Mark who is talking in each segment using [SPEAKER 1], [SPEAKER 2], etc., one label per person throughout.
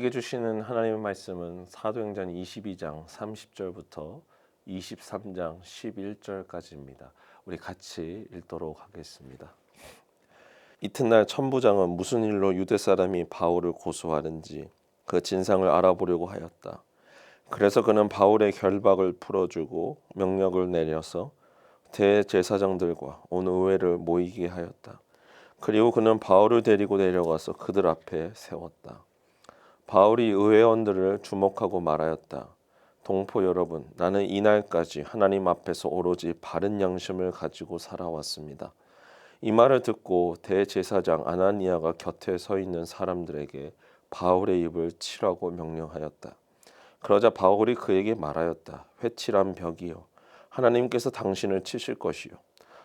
[SPEAKER 1] 우리에게 주시는 하나님의 말씀은 사도행전 22장 30절부터 23장 11절까지입니다. 우리 같이 읽도록 하겠습니다. 이튿날 천부장은 무슨 일로 유대 사람이 바울을 고소하는지 그 진상을 알아보려고 하였다. 그래서 그는 바울의 결박을 풀어주고 명령을 내려서 대제사장들과 온 의회를 모이게 하였다. 그리고 그는 바울을 데리고 내려가서 그들 앞에 세웠다. 바울이 의회원들을 주목하고 말하였다. 동포 여러분, 나는 이날까지 하나님 앞에서 오로지 바른 양심을 가지고 살아왔습니다. 이 말을 듣고 대제사장 아나니아가 곁에 서 있는 사람들에게 바울의 입을 치라고 명령하였다. 그러자 바울이 그에게 말하였다. 회칠한 벽이여, 하나님께서 당신을 치실 것이요,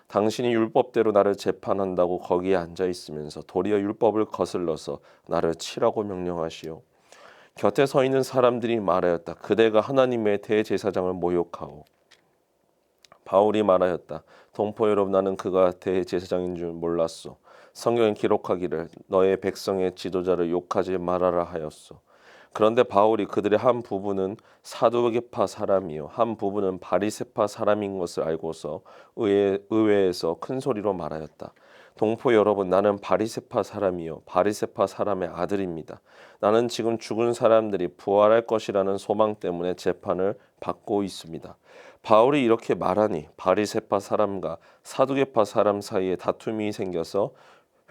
[SPEAKER 1] 당신이 율법대로 나를 재판한다고 거기에 앉아 있으면서 도리어 율법을 거슬러서 나를 치라고 명령하시오. 곁에 서 있는 사람들이 말하였다. 그대가 하나님의 대제사장을 모욕하오. 바울이 말하였다. 동포 여러분, 나는 그가 대제사장인 줄 몰랐소. 성경에 기록하기를 너의 백성의 지도자를 욕하지 말아라 하였소. 그런데 바울이 그들의 한 부분은 사두개파 사람이요 한 부분은 바리새파 사람인 것을 알고서 의회에서 큰 소리로 말하였다. 동포 여러분, 나는 바리새파 사람이요 바리새파 사람의 아들입니다. 나는 지금 죽은 사람들이 부활할 것이라는 소망 때문에 재판을 받고 있습니다. 바울이 이렇게 말하니 바리새파 사람과 사두개파 사람 사이에 다툼이 생겨서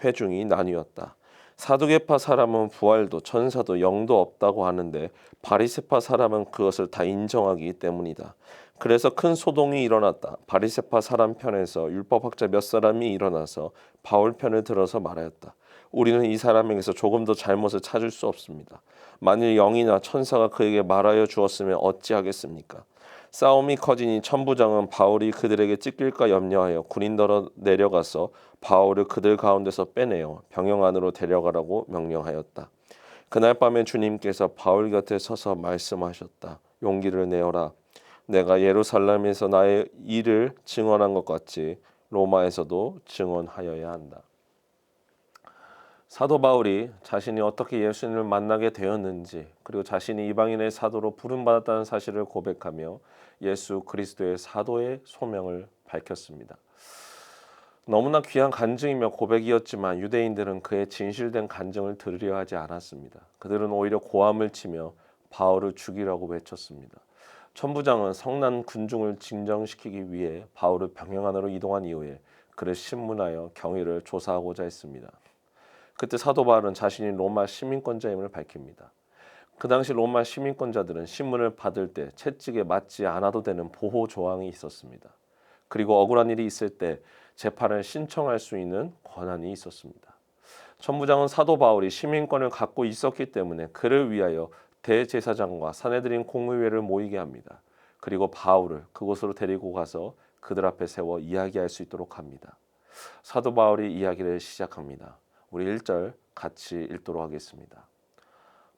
[SPEAKER 1] 회중이 나뉘었다. 사두개파 사람은 부활도 천사도 영도 없다고 하는데 바리새파 사람은 그것을 다 인정하기 때문이다. 그래서 큰 소동이 일어났다. 바리새파 사람 편에서 율법학자 몇 사람이 일어나서 바울 편을 들어서 말하였다. 우리는 이 사람에게서 조금도 잘못을 찾을 수 없습니다. 만일 영이나 천사가 그에게 말하여 주었으면 어찌하겠습니까? 싸움이 커지니 천부장은 바울이 그들에게 찢길까 염려하여 군인더러 내려가서 바울을 그들 가운데서 빼내어 병영 안으로 데려가라고 명령하였다. 그날 밤에 주님께서 바울 곁에 서서 말씀하셨다. 용기를 내어라. 내가 예루살렘에서 나의 일을 증언한 것 같이 로마에서도 증언하여야 한다. 사도 바울이 자신이 어떻게 예수님을 만나게 되었는지, 그리고 자신이 이방인의 사도로 부름받았다는 사실을 고백하며 예수 그리스도의 사도의 소명을 밝혔습니다. 너무나 귀한 간증이며 고백이었지만 유대인들은 그의 진실된 간증을 들으려 하지 않았습니다. 그들은 오히려 고함을 치며 바울을 죽이라고 외쳤습니다. 천부장은 성난 군중을 진정시키기 위해 바울을 병영 안으로 이동한 이후에 그를 신문하여 경위를 조사하고자 했습니다. 그때 사도 바울은 자신이 로마 시민권자임을 밝힙니다. 그 당시 로마 시민권자들은 신문을 받을 때 채찍에 맞지 않아도 되는 보호 조항이 있었습니다. 그리고 억울한 일이 있을 때 재판을 신청할 수 있는 권한이 있었습니다. 천부장은 사도 바울이 시민권을 갖고 있었기 때문에 그를 위하여 대제사장과 사내들인 공의회를 모이게 합니다. 그리고 바울을 그곳으로 데리고 가서 그들 앞에 세워 이야기할 수 있도록 합니다. 사도 바울이 이야기를 시작합니다. 우리 1절 같이 읽도록 하겠습니다.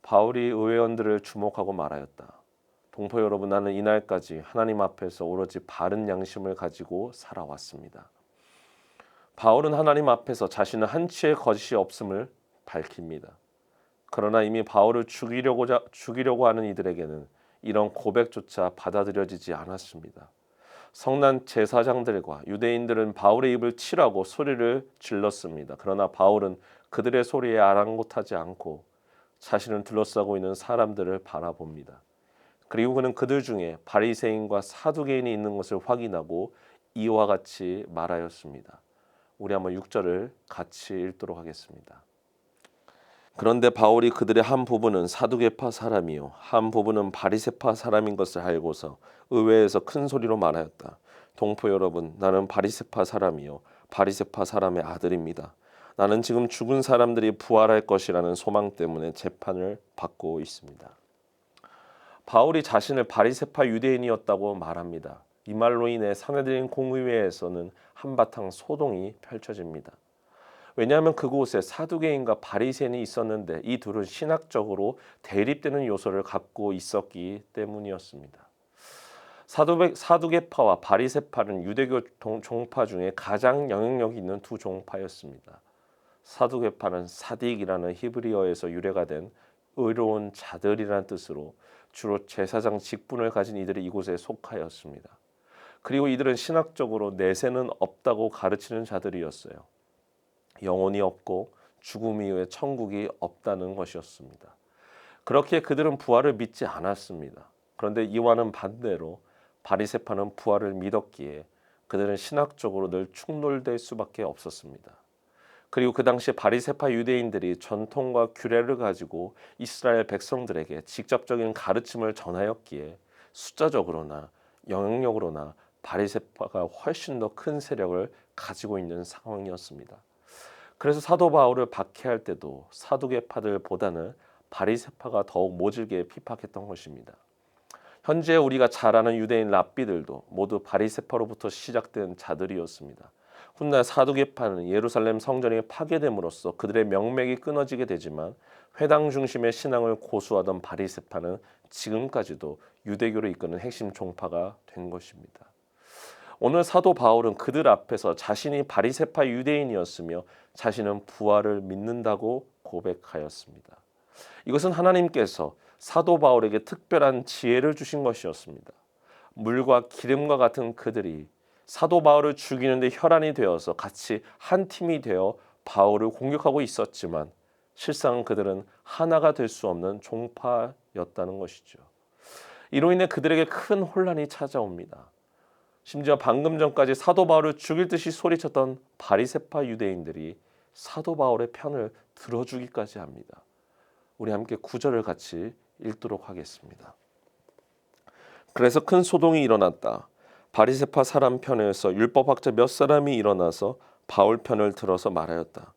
[SPEAKER 1] 바울이 의회원들을 주목하고 말하였다. 동포 여러분, 나는 이날까지 하나님 앞에서 오로지 바른 양심을 가지고 살아왔습니다. 바울은 하나님 앞에서 자신은 한치의 거짓이 없음을 밝힙니다. 그러나 이미 바울을 죽이려고 하는 이들에게는 이런 고백조차 받아들여지지 않았습니다. 성난 제사장들과 유대인들은 바울의 입을 치라고 소리를 질렀습니다. 그러나 바울은 그들의 소리에 아랑곳하지 않고 자신을 둘러싸고 있는 사람들을 바라봅니다. 그리고 그는 그들 중에 바리새인과 사두개인이 있는 것을 확인하고 이와 같이 말하였습니다. 우리 한번 6절을 같이 읽도록 하겠습니다. 그런데 바울이 그들의 한 부분은 사두개파 사람이요 한 부분은 바리새파 사람인 것을 알고서 의회에서 큰 소리로 말하였다. 동포 여러분, 나는 바리새파 사람이요 바리새파 사람의 아들입니다. 나는 지금 죽은 사람들이 부활할 것이라는 소망 때문에 재판을 받고 있습니다. 바울이 자신을 바리새파 유대인이었다고 말합니다. 이 말로 인해 사내들인 공의회에서는 한바탕 소동이 펼쳐집니다. 왜냐하면 그곳에 사두개인과 바리새인이 있었는데 이 둘은 신학적으로 대립되는 요소를 갖고 있었기 때문이었습니다. 사두개파와 바리새파는 유대교 종파 중에 가장 영향력이 있는 두 종파였습니다. 사두개파는 사딕이라는 히브리어에서 유래가 된 의로운 자들이라는 뜻으로 주로 제사장 직분을 가진 이들이 이곳에 속하였습니다. 그리고 이들은 신학적으로 내세는 없다고 가르치는 자들이었어요. 영혼이 없고 죽음 이후에 천국이 없다는 것이었습니다. 그렇게 그들은 부활을 믿지 않았습니다. 그런데 이와는 반대로 바리새파는 부활을 믿었기에 그들은 신학적으로 늘 충돌될 수밖에 없었습니다. 그리고 그 당시 바리새파 유대인들이 전통과 규례를 가지고 이스라엘 백성들에게 직접적인 가르침을 전하였기에 숫자적으로나 영향력으로나 바리새파가 훨씬 더 큰 세력을 가지고 있는 상황이었습니다. 그래서 사도 바울을 박해할 때도 사두개파들보다는 바리새파가 더욱 모질게 피박했던 것입니다. 현재 우리가 잘 아는 유대인 랍비들도 모두 바리새파로부터 시작된 자들이었습니다. 훗날 사두개파는 예루살렘 성전이 파괴됨으로써 그들의 명맥이 끊어지게 되지만 회당 중심의 신앙을 고수하던 바리새파는 지금까지도 유대교를 이끄는 핵심 종파가 된 것입니다. 오늘 사도 바울은 그들 앞에서 자신이 바리새파 유대인이었으며 자신은 부활을 믿는다고 고백하였습니다. 이것은 하나님께서 사도 바울에게 특별한 지혜를 주신 것이었습니다. 물과 기름과 같은 그들이 사도 바울을 죽이는데 혈안이 되어서 같이 한 팀이 되어 바울을 공격하고 있었지만 실상 그들은 하나가 될 수 없는 종파였다는 것이죠. 이로 인해 그들에게 큰 혼란이 찾아옵니다. 심지어 방금 전까지 사도 바울을 죽일 듯이 소리쳤던 바리새파 유대인들이 사도 바울의 편을 들어주기까지 합니다. 우리 함께 9절을 같이 읽도록 하겠습니다. 그래서 큰 소동이 일어났다. 바리새파 사람 편에서 율법학자 몇 사람이 일어나서 바울 편을 들어서 말하였다.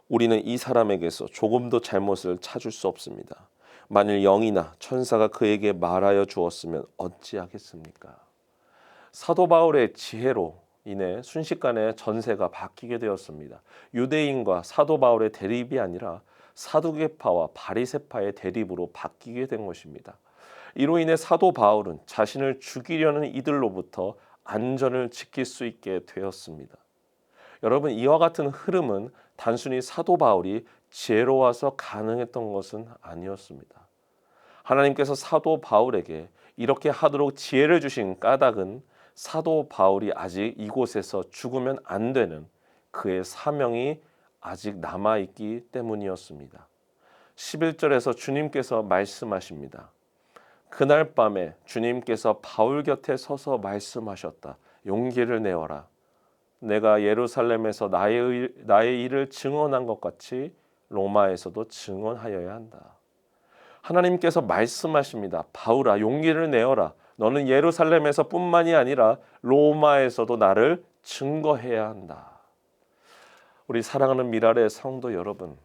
[SPEAKER 1] 우리는 이 사람에게서 조금도 잘못을 찾을 수 없습니다. 만일 영이나 천사가 그에게 말하여 주었으면 어찌하겠습니까? 사도 바울의 지혜로 인해 순식간에 전세가 바뀌게 되었습니다. 유대인과 사도 바울의 대립이 아니라 사두개파와 바리새파의 대립으로 바뀌게 된 것입니다. 이로 인해 사도 바울은 자신을 죽이려는 이들로부터 안전을 지킬 수 있게 되었습니다. 여러분, 이와 같은 흐름은 단순히 사도 바울이 지혜로워서 가능했던 것은 아니었습니다. 하나님께서 사도 바울에게 이렇게 하도록 지혜를 주신 까닭은 사도 바울이 아직 이곳에서 죽으면 안 되는 그의 사명이 아직 남아있기 때문이었습니다. 11절에서 주님께서 말씀하십니다. 그날 밤에 주님께서 바울 곁에 서서 말씀하셨다. 용기를 내어라. 내가 예루살렘에서 나의 일을 증언한 것 같이 로마에서도 증언하여야 한다. 하나님께서 말씀하십니다. 바울아, 용기를 내어라. 너는 예루살렘에서 뿐만이 아니라 로마에서도 나를 증거해야 한다. 우리 사랑하는 미랄의 성도 여러분,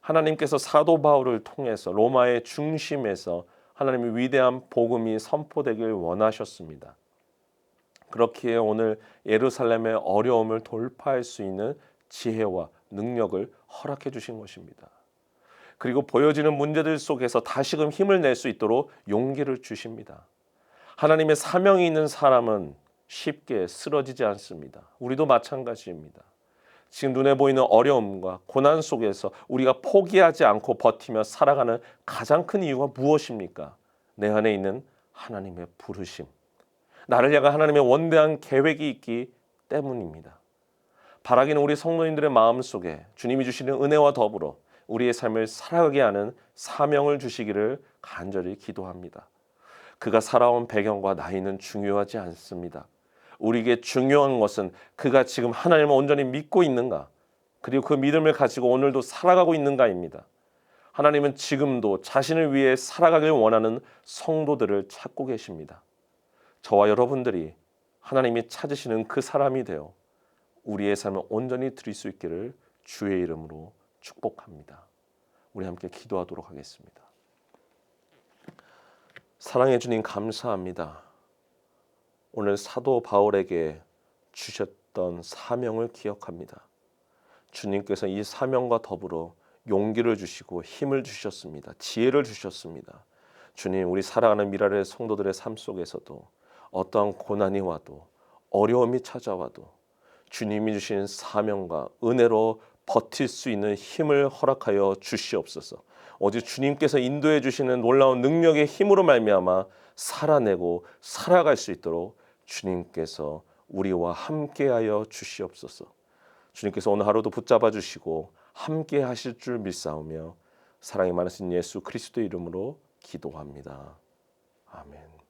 [SPEAKER 1] 하나님께서 사도 바울을 통해서 로마의 중심에서 하나님의 위대한 복음이 선포되길 원하셨습니다. 그렇기에 오늘 예루살렘의 어려움을 돌파할 수 있는 지혜와 능력을 허락해 주신 것입니다. 그리고 보여지는 문제들 속에서 다시금 힘을 낼 수 있도록 용기를 주십니다. 하나님의 사명이 있는 사람은 쉽게 쓰러지지 않습니다. 우리도 마찬가지입니다. 지금 눈에 보이는 어려움과 고난 속에서 우리가 포기하지 않고 버티며 살아가는 가장 큰 이유가 무엇입니까? 내 안에 있는 하나님의 부르심, 나를 향한 하나님의 원대한 계획이 있기 때문입니다. 바라기는 우리 성도님들의 마음속에 주님이 주시는 은혜와 더불어 우리의 삶을 살아가게 하는 사명을 주시기를 간절히 기도합니다. 그가 살아온 배경과 나이는 중요하지 않습니다. 우리에게 중요한 것은 그가 지금 하나님을 온전히 믿고 있는가, 그리고 그 믿음을 가지고 오늘도 살아가고 있는가입니다. 하나님은 지금도 자신을 위해 살아가길 원하는 성도들을 찾고 계십니다. 저와 여러분들이 하나님이 찾으시는 그 사람이 되어 우리의 삶을 온전히 드릴 수 있기를 주의 이름으로 축복합니다. 우리 함께 기도하도록 하겠습니다. 사랑해 주님 감사합니다. 오늘 사도 바울에게 주셨던 사명을 기억합니다. 주님께서 이 사명과 더불어 용기를 주시고 힘을 주셨습니다. 지혜를 주셨습니다. 주님, 우리 사랑하는 미랄의 성도들의 삶 속에서도 어떠한 고난이 와도 어려움이 찾아와도 주님이 주신 사명과 은혜로 버틸 수 있는 힘을 허락하여 주시옵소서. 오직 주님께서 인도해 주시는 놀라운 능력의 힘으로 말미암아 살아내고 살아갈 수 있도록 주님께서 우리와 함께하여 주시옵소서. 주님께서 오늘 하루도 붙잡아 주시고 함께 하실 줄 믿사오며 사랑이 많으신 예수 그리스도 이름으로 기도합니다. 아멘.